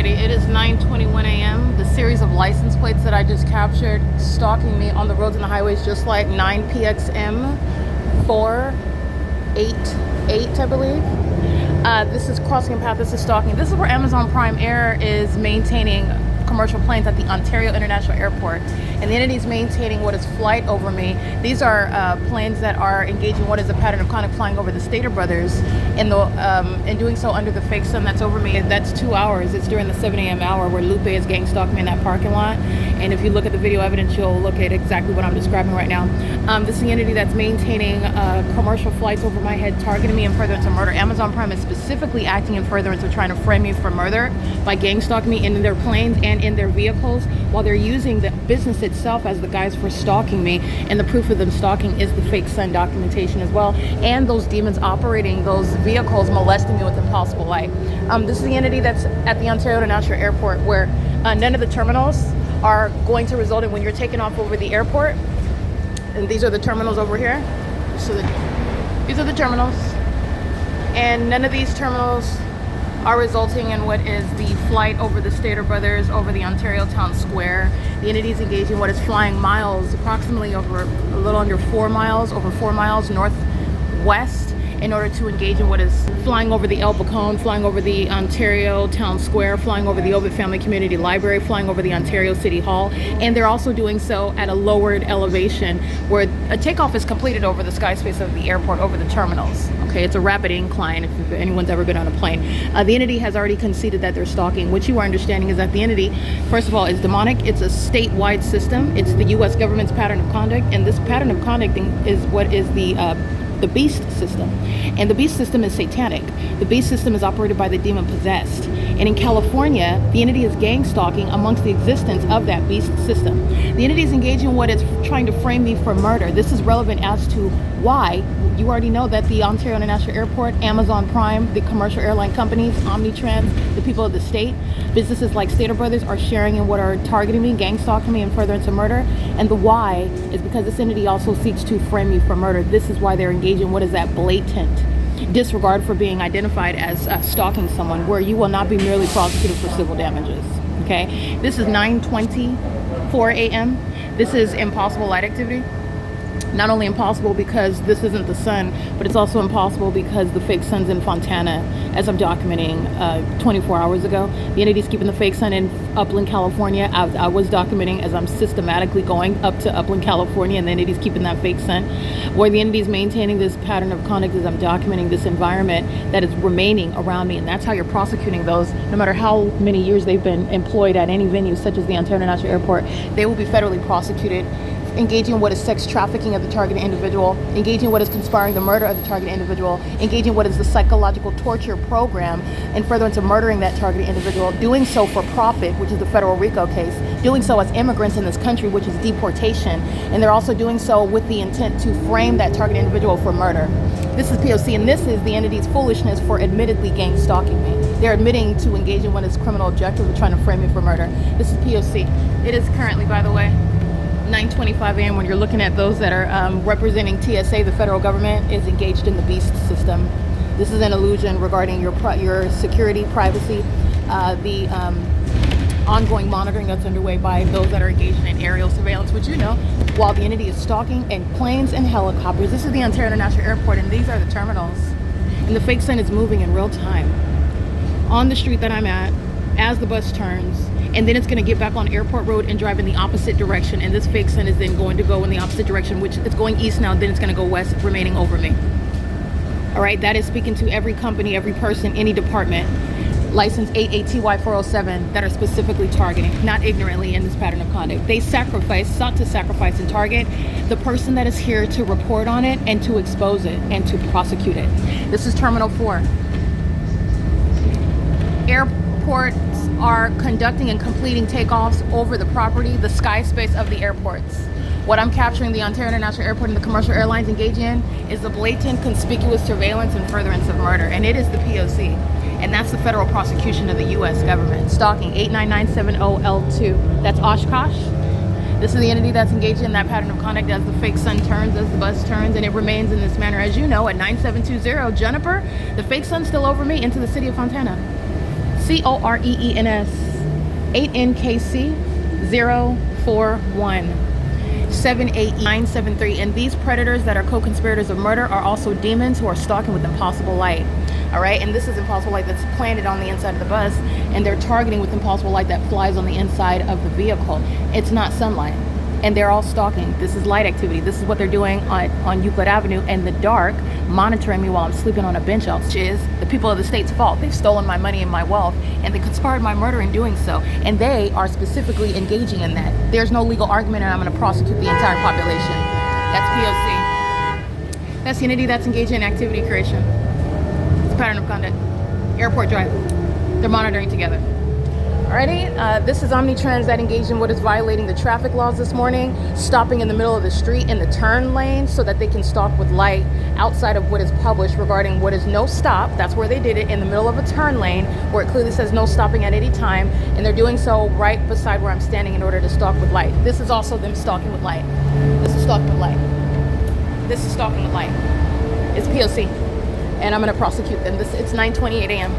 Alrighty, it is 9:21 a.m. The series of license plates that I just captured stalking me on the roads and the highways, just like 9PXM 488, I believe. This is crossing a path. This is stalking. This is where Amazon Prime Air is maintaining commercial planes at the Ontario International Airport, and the entity is maintaining what is flight over me. These are planes that are engaging what is a pattern of conduct flying over the Stater brothers, and doing so under the fake sun that's over me. That's 2 hours. It's during the 7 a.m. hour where Lupe is gang stalking me in that parking lot. And if you look at the video evidence, you'll look at exactly what I'm describing right now. This is the entity that's maintaining commercial flights over my head, targeting me in furtherance of murder. Amazon Prime is specifically acting in furtherance of trying to frame me for murder by gang stalking me in their planes and in their vehicles, while they're using the business itself as the guise for stalking me. And the proof of them stalking is the fake sun documentation as well, and those demons operating those vehicles molesting me with impossible light. This is the entity that's at the Ontario International Airport, where none of the terminals are going to result in when you're taking off over the airport. And these are the terminals over here. So these are the terminals, and none of these terminals are resulting in what is the flight over the Stater brothers over the Ontario Town Square. The entity is engaging what is flying miles, approximately over a little under 4 miles, over 4 miles northwest, in order to engage in what is flying over the El Bacon, flying over the Ontario Town Square, flying over the Ovid Family Community Library, flying over the Ontario City Hall. And they're also doing so at a lowered elevation where a takeoff is completed over the sky space of the airport, over the terminals. Okay, it's a rapid incline if anyone's ever been on a plane. The entity has already conceded that they're stalking. What you are understanding is that the entity, first of all, is demonic. It's a statewide system. It's the U.S. government's pattern of conduct, and this pattern of conduct is what is the beast system. And the beast system is satanic. The beast system is operated by the demon possessed. And in California, the entity is gang stalking amongst the existence of that beast system. The entity is engaging in what is trying to frame me for murder. This is relevant as to why. You already know that the Ontario International Airport, Amazon Prime, the commercial airline companies, OMNITRANS, the people of the state, businesses like Stater Brothers are sharing in what are targeting me, gang stalking me, and furtherance of murder. And the why is because this entity also seeks to frame me for murder. This is why they're engaging in what is that blatant disregard for being identified as stalking someone, where you will not be merely prosecuted for civil damages. Okay, this is 9:24 a.m. This is impossible light activity. Not only impossible because this isn't the sun, but it's also impossible because the fake sun's in Fontana, as I'm documenting 24 hours ago. The entity's keeping the fake sun in Upland, California. I was documenting as I'm systematically going up to Upland, California, and the entity's keeping that fake sun. Where the entity's maintaining this pattern of conduct as I'm documenting this environment that is remaining around me, and that's how you're prosecuting those. No matter how many years they've been employed at any venue, such as the Ontario International Airport, they will be federally prosecuted, engaging in what is sex trafficking of the targeted individual, engaging in what is conspiring the murder of the targeted individual, engaging in what is the psychological torture program in furtherance of murdering that targeted individual, doing so for profit, which is the federal RICO case, doing so as immigrants in this country, which is deportation, and they're also doing so with the intent to frame that targeted individual for murder. This is P.O.C, and this is the entity's foolishness for admittedly gang stalking me. They're admitting to engage in what is criminal objective of trying to frame me for murder. This is P.O.C. It is currently, by the way, 9:25 a.m. when you're looking at those that are representing TSA. The federal government is engaged in the beast system. This is an illusion regarding your security, privacy, the ongoing monitoring that's underway by those that are engaged in aerial surveillance, which you know, while the entity is stalking in planes and helicopters. This is the Ontario International Airport, and these are the terminals. And the fake sun is moving in real time on the street that I'm at as the bus turns. And then it's going to get back on Airport Road and drive in the opposite direction. And this fake sun is then going to go in the opposite direction, which it's going east now, then it's going to go west, remaining over me. All right, that is speaking to every company, every person, any department, license 88TY407, that are specifically targeting, not ignorantly, in this pattern of conduct. They sought to sacrifice and target the person that is here to report on it and to expose it and to prosecute it. This is Terminal 4. Airports are conducting and completing takeoffs over the property, the sky space of the airports. What I'm capturing the Ontario International Airport and the commercial airlines engage in is the blatant, conspicuous surveillance and furtherance of murder, and it is the P.O.C. And that's the federal prosecution of the U.S. government. Stalking 89970L2. That's Oshkosh. This is the entity that's engaged in that pattern of conduct as the fake sun turns, as the bus turns, and it remains in this manner. As you know, at 9720 Juniper, the fake sun's still over me into the city of Fontana. COREENS 8NKC 041 78973. And these predators that are co-conspirators of murder are also demons who are stalking with impossible light. All right, and this is impossible light that's planted on the inside of the bus, and they're targeting with impossible light that flies on the inside of the vehicle. It's not sunlight, and they're all stalking. This is light activity. This is what they're doing on Euclid Avenue in the dark, monitoring me while I'm sleeping on a bench out, which is the people of the state's fault. They've stolen my money and my wealth, and they conspired my murder in doing so, and they are specifically engaging in that. There's no legal argument, and I'm going to prosecute the entire population. That's P.O.C. That's unity. That's engaging in activity creation. Pattern of conduct. Airport drive. They're monitoring together. Alrighty, this is OMNITRANS that engaged in what is violating the traffic laws this morning, stopping in the middle of the street in the turn lane so that they can stalk with light outside of what is published regarding what is no stop. That's where they did it, in the middle of a turn lane where it clearly says no stopping at any time, and they're doing so right beside where I'm standing in order to stalk with light. This is also them stalking with light. This is stalking with light. This is stalking with light. It's POC. And I'm going to prosecute them. It's 9:28 a.m.